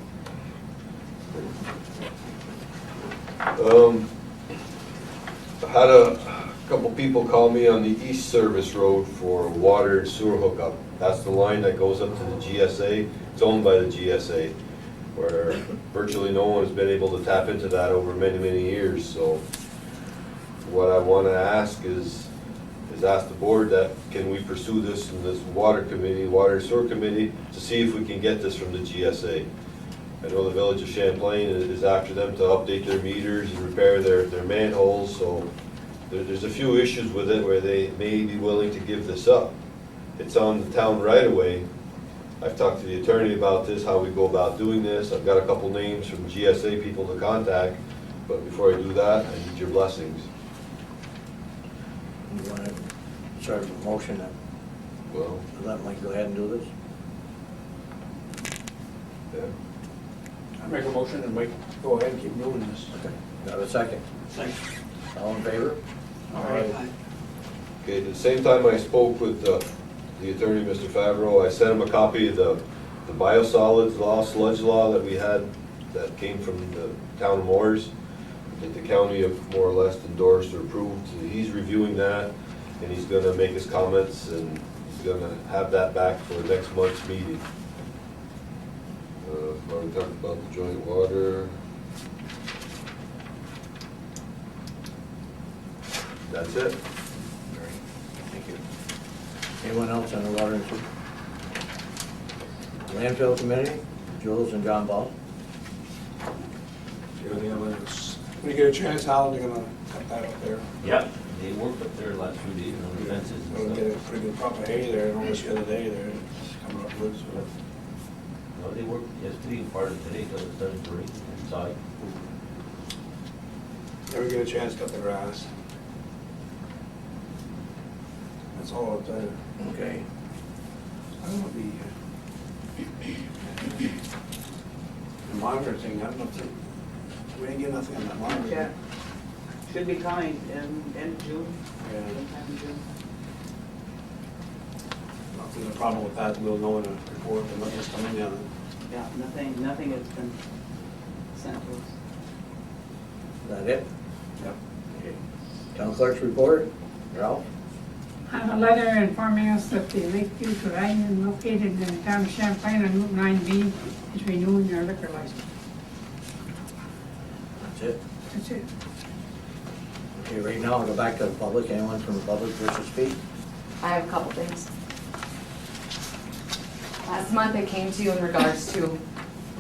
I had a couple people call me on the East Service Road for water and sewer hookup. That's the line that goes up to the GSA. It's owned by the GSA, where virtually no one has been able to tap into that over many, many years. So what I wanna ask is ask the board that, can we pursue this in this water committee, water and sewer committee, to see if we can get this from the GSA. I know the village of Champlain is after them to update their meters and repair their manholes, so there's a few issues with it where they may be willing to give this up. It's on the town right away. I've talked to the attorney about this, how we go about doing this. I've got a couple names from GSA people to contact, but before I do that, I need your blessings. You want to start a motion then? Well, Let Mike go ahead and do this? yeah. I make a motion and Mike, go ahead and keep doing this. Okay. Got a second? Thanks. All in favor? All right. Okay, at the same time I spoke with the attorney, Mr. Favreau, I sent him a copy of the biosolids law, sludge law that we had, that came from the town of Moores, that the county have more or less endorsed or approved. He's reviewing that, and he's gonna make his comments, and he's gonna have that back for next month's meeting. Already talked about the joint water. That's it. Thank you. Anyone else on the water and sewer? Landfill committee, Jules and John Ball. When you get a chance, Alan, you're gonna cut that up there. Yep, they worked up there last few days on the fences We'll and get stuff. a pretty good crop of hay there, and almost the other day there, it's coming up good, so. No, they worked yesterday and part of today till it started to rain inside. Never get a chance to cut the grass. That's all I'll tell you. Okay. I don't know the monitor thing, I don't know if they, we ain't get nothing on that monitor. Yeah. Should be coming in June, Yeah. sometime in June. Nothing, the problem with that, we'll know in a report, but nothing's coming in. Yeah, nothing has been sent to us. Is that it? Yep. Okay. Town clerk's report, Ralph? I have a letter informing us that the Lakeview Pavilion located in the town of Champlain on Route 9B is renewing their liquor license. That's it? That's it. Okay, right now, I'll go back to the public. Anyone from the public wish to speak? I have a couple things. Last month I came to you in regards to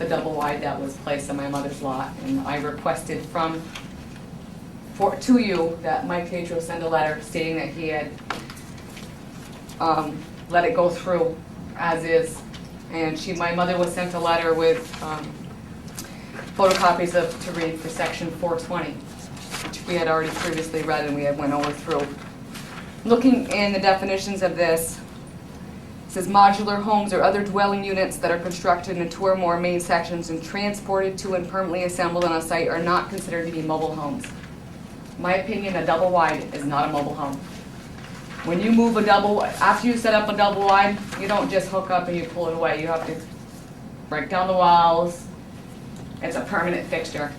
the double wide that was placed on my mother's lot, and I requested to you that Mike Tatro send a letter stating that he had let it go through as is. And my mother was sent a letter with photocopies to read for section 420, which we had already previously read and we had went over through. Looking in the definitions of this, it says modular homes or other dwelling units that are constructed in 2 or more main sections and transported to and permanently assembled on a site are not considered to be mobile homes. In my opinion, a double wide is not a mobile home. When you move after you set up a double wide, you don't just hook up and you pull it away. You have to break down the walls. It's a permanent fixture.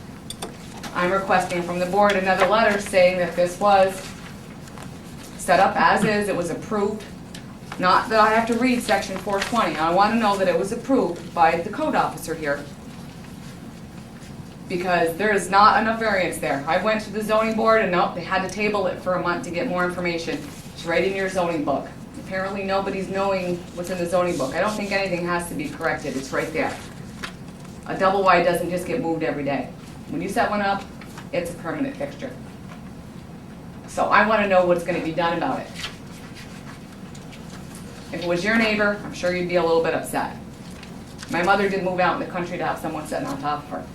I'm requesting from the board another letter saying that this was set up as is, it was approved. Not that I have to read section 420. I want to know that it was approved by the code officer here. Because there is not enough variance there. I went to the zoning board and nope, they had to table it for a month to get more information. It's right in your zoning book. Apparently nobody's knowing what's in the zoning book. I don't think anything has to be corrected, it's right there. A double wide doesn't just get moved every day. When you set one up, it's a permanent fixture. So I want to know what's going to be done about it. If it was your neighbor, I'm sure you'd be a little bit upset. My mother did move out in the country to have someone sitting on top of her.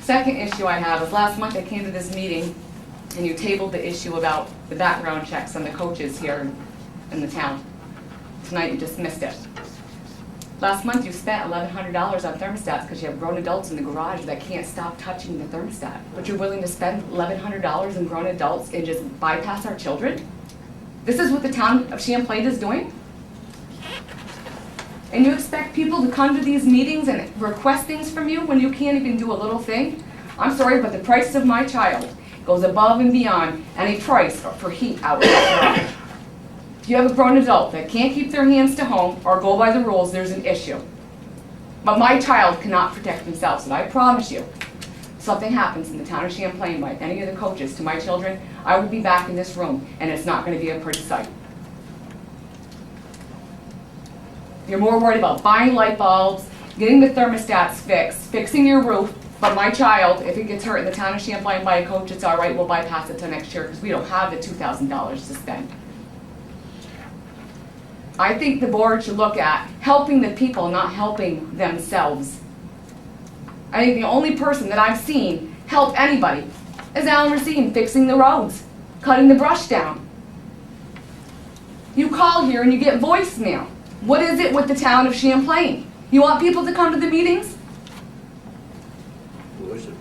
Second issue I have is last month I came to this meeting and you tabled the issue about the background checks on the coaches here in the town. Tonight you dismissed it. Last month you spent $1,100 on thermostats because you have grown adults in the garage that can't stop touching the thermostat. But you're willing to spend $1,100 on grown adults and just bypass our children? This is what the town of Champlain is doing? And you expect people to come to these meetings and request things from you when you can't even do a little thing? I'm sorry, but the price of my child goes above and beyond any price for heat out in the garage. If you have a grown adult that can't keep their hands to home or go by the rules, there's an issue. But my child cannot protect themselves, and I promise you. something happens in the town of Champlain by any of the coaches to my children, I will be back in this room, and it's not gonna be a pretty sight. You're more worried about buying light bulbs, getting the thermostats fixed, fixing your roof, but my child, if it gets hurt in the town of Champlain by a coach, it's all right, we'll bypass it till next year, because we don't have the $2,000 to spend. I think the board should look at helping the people, not helping themselves. I think the only person that I've seen help anybody is Alan Racine fixing the roads, cutting the brush down. You call here and you get voicemail. What is it with the town of Champlain? You want people to come to the meetings?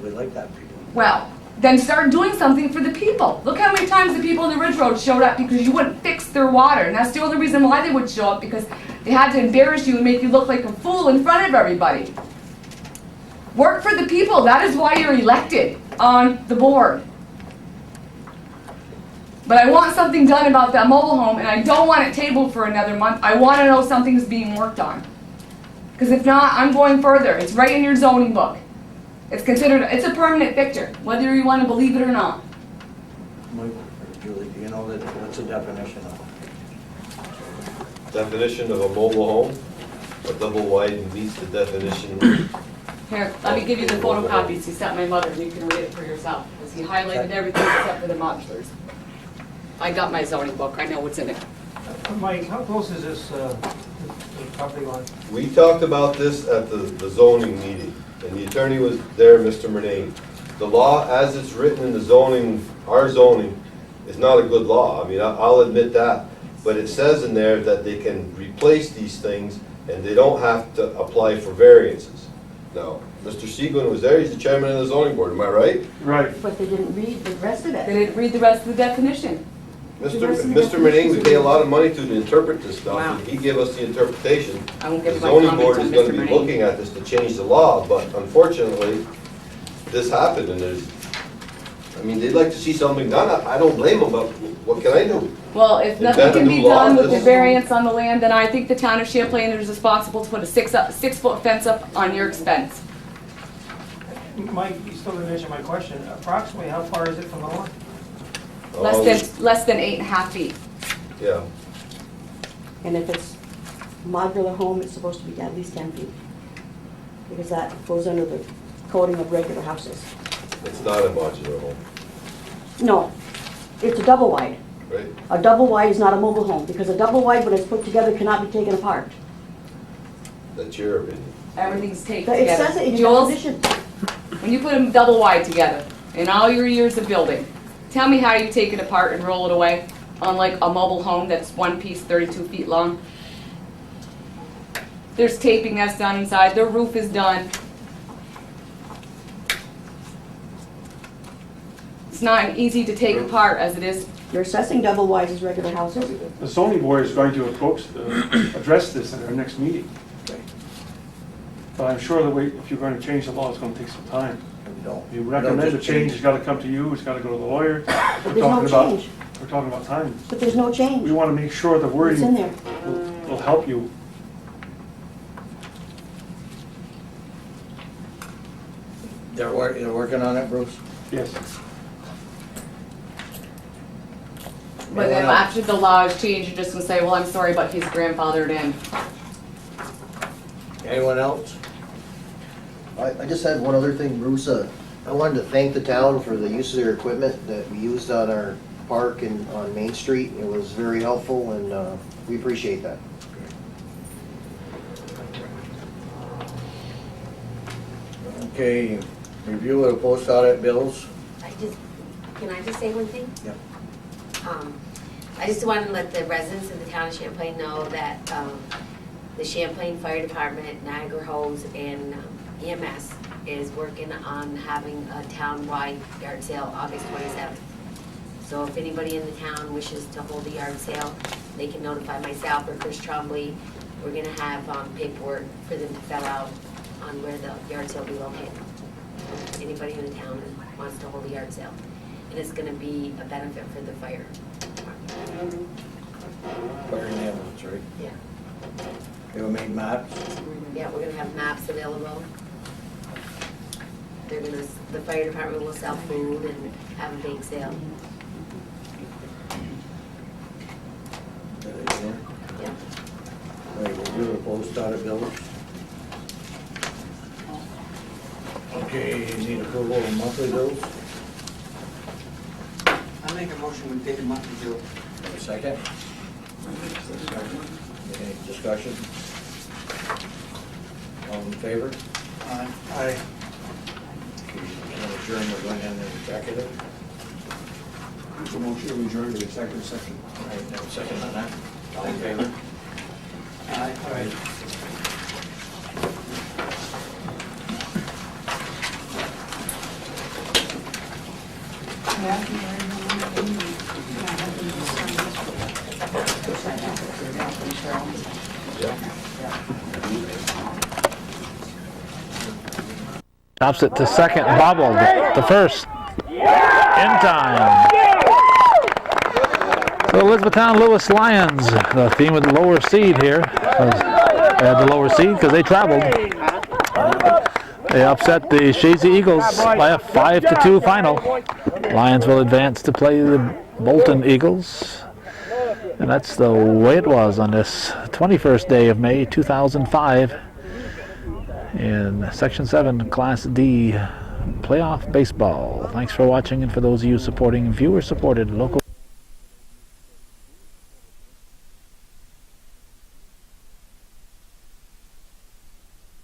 We like that people. Well, then start doing something for the people. Look how many times the people on the Ridge Road showed up because you wouldn't fix their water. And that's the only reason why they would show up, because they had to embarrass you and make you look like a fool in front of everybody. Work for the people. That is why you're elected on the board. But I want something done about that mobile home, and I don't want it tabled for another month. I want to know something's being worked on. Because if not, I'm going further. It's right in your zoning book. It's considered, it's a permanent fixture, whether you want to believe it or not. Mike, or Julie, do you know that, what's the definition of? Definition of a mobile home, a double wide meets the definition. Here, let me give you the photocopies he sent my mother, and you can read it for yourself. Because he highlighted everything except for the modulars. I got my zoning book, I know what's in it. Mike, how close is this the property line? We talked about this at the zoning meeting, and the attorney was there, Mr. Murnane. The law, as it's written in the zoning, our zoning, is not a good law. I mean, I'll admit that. But it says in there that they can replace these things, and they don't have to apply for variances. Now, Mr. Seguin was there, he's the chairman of the zoning board, am I right? Right. But they didn't read the rest of They it. didn't read the rest of the definition. Mr. Murnane, we pay a lot of money to interpret this stuff, Wow. and he gave us the interpretation. I won't The give my zoning comments board on is gonna Mr. be Murnane. looking at this to change the law, but unfortunately, this happened, and I mean, they'd like to see something done, I don't blame them, but what can I do? Well, if Invent nothing a can new be law, done with the just- variance on the land, then I think the town of Champlain is responsible to put a 6-foot fence up on your expense. Mike, you still didn't answer my question. Approximately how far is it from the line? Less than 8.5 feet. Yeah, And if it's modular home, it's supposed to be at least 10 feet. Because that goes under the coding of regular houses. it's not a modular home, No, it's a double wide. right? A double wide is not a mobile home, because a double wide, when it's put together, cannot be taken apart. That's your opinion. Everything's taken It together. says it in your Jules, definition. when you put them double wide together, in all your years of building, tell me how you take it apart and roll it away on like a mobile home that's one piece 32 feet long. There's taping that's done inside, the roof is done. It's not easy to take apart as it is. You're assessing double wides as regular houses. The zoning board is going to address this at our next meeting. But I'm sure that if you're going to change the law, it's going to take some time. No. You recommend the change, it's got to come to you, it's got to go to the lawyer. But there's no change. We're talking about time. But there's no change. We want to make sure the It's wording in there. will help you. They're working on it, Bruce? Yes. But then Anyone else? after the law is changed, you're just gonna say, well, I'm sorry, but he's grandfathered in. Anyone else? I just had one other thing, Bruce. I wanted to thank the town for the use of their equipment that we used on our park and on Main Street. It was very helpful, and we appreciate that. Okay, review of the post audit bills. Can I just say one thing? Yep. I just wanted to let the residents of the town of Champlain know that the Champlain Fire Department, Niagara Hose, and EMS is working on having a town-wide yard sale August 27th. So if anybody in the town wishes to hold a yard sale, they can notify myself or Chris Trombley. We're gonna have paperwork for them to fill out on where the yard sale will be located. Anybody in the town who wants to hold a yard sale. And it's gonna be a benefit for the fire department. Fire and ambulance, right? Yeah. They were made maps. Yeah, we're gonna have maps available. the fire department will sell food and have a bake sale. Yeah. All right, we'll do the post audit bills. Okay, you need approval of monthly bills? I make a motion, we pay the monthly bill. Have a second? Any discussion? All in favor? Aye. Can adjourn, we're going into executive. There's a motion to adjourn to executive session. All right, now second on that. All in favor? Aye. Stops it to second, bobbled the first in time. So Elizabethtown Lewis Lions, the theme of the lower seed here, they had the lower seed because they traveled. They upset the Shazy Eagles by a 5-2 final. Lions will advance to play the Bolton Eagles. And that's the way it was on this 21st day of May 2005 in Section 7 Class D playoff baseball. Thanks for watching, and for those of you supporting viewer-supported local